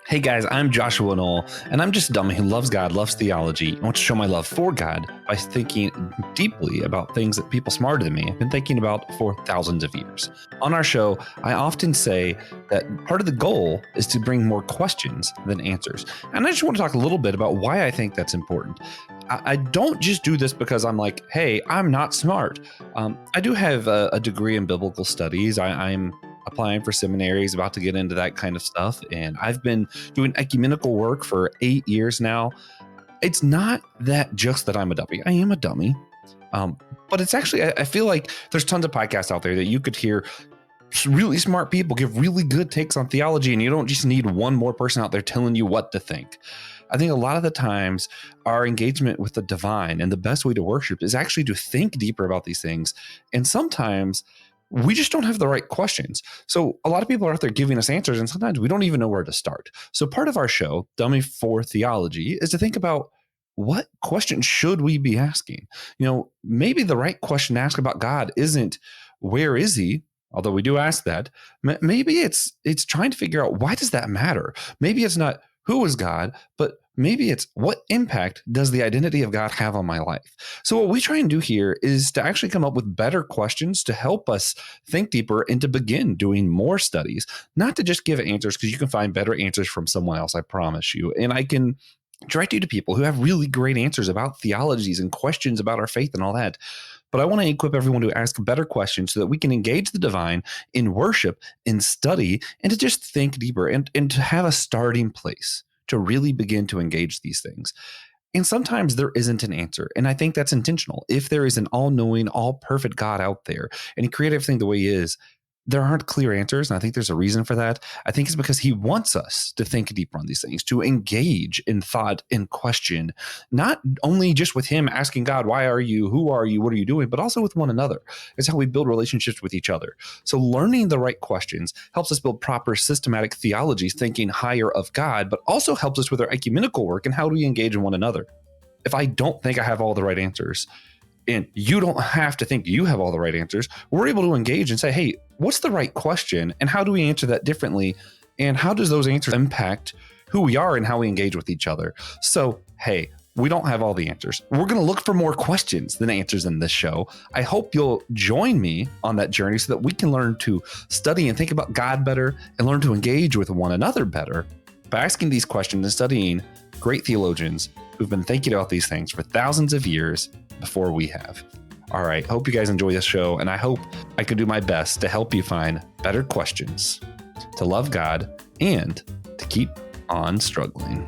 Hey guys, I'm Joshua Knoll, and I'm just a dummy who loves God, loves theology, and wants to show my love for God by thinking deeply about things that people smarter than me have been thinking about for thousands of years. On our show, I often say that part of the goal is to bring more questions than answers. And I just want to talk a little bit about why I think that's important. I don't just do this because I'm like, hey, I'm not smart. I do have a degree in biblical studies. I'm applying for seminaries, about to get into that kind of stuff. And I've been doing ecumenical work for 8 years now. It's not that just that I'm a dummy. I am a dummy. But it's actually, I feel like there's tons of podcasts out there that you could hear really smart people give really good takes on theology, and you don't just need one more person out there telling you what to think. I think a lot of the times our engagement with the divine and the best way to worship is actually to think deeper about these things. And sometimes we just don't have the right questions. So a lot of people are out there giving us answers, and sometimes we don't even know where to start. So part of our show, Dummy for Theology, is to think about what questions should we be asking? Maybe the right question to ask about God isn't where is he? Although we do ask that. Maybe it's trying to figure out, why does that matter? Maybe it's not who is God, but maybe it's what impact does the identity of God have on my life? So what we try and do here is to actually come up with better questions to help us think deeper and to begin doing more studies, not to just give answers, because you can find better answers from someone else, I promise you. And I can direct you to people who have really great answers about theologies and questions about our faith and all that. But I want to equip everyone to ask better questions so that we can engage the divine in worship, in study, and to just think deeper and to have a starting place to really begin to engage these things. And sometimes there isn't an answer. And I think that's intentional. If there is an all-knowing, all-perfect God out there, and he created everything the way he is, there aren't clear answers. And I think there's a reason for that. I think it's because he wants us to think deeper on these things, to engage in thought and question, not only just with him asking God, why are you? Who are you? What are you doing? But also with one another. It's how we build relationships with each other. So learning the right questions helps us build proper systematic theologies, thinking higher of God, but also helps us with our ecumenical work and how do we engage in one another. If I don't think I have all the right answers, and you don't have to think you have all the right answers, we're able to engage and say, hey, what's the right question? And how do we answer that differently? And how does those answers impact who we are and how we engage with each other? So, hey, we don't have all the answers. We're going to look for more questions than answers in this show. I hope you'll join me on that journey so that we can learn to study and think about God better and learn to engage with one another better by asking these questions and studying great theologians who've been thinking about these things for thousands of years before we have. All right. Hope you guys enjoy this show. And I hope I can do my best to help you find better questions, to love God, and to keep on struggling.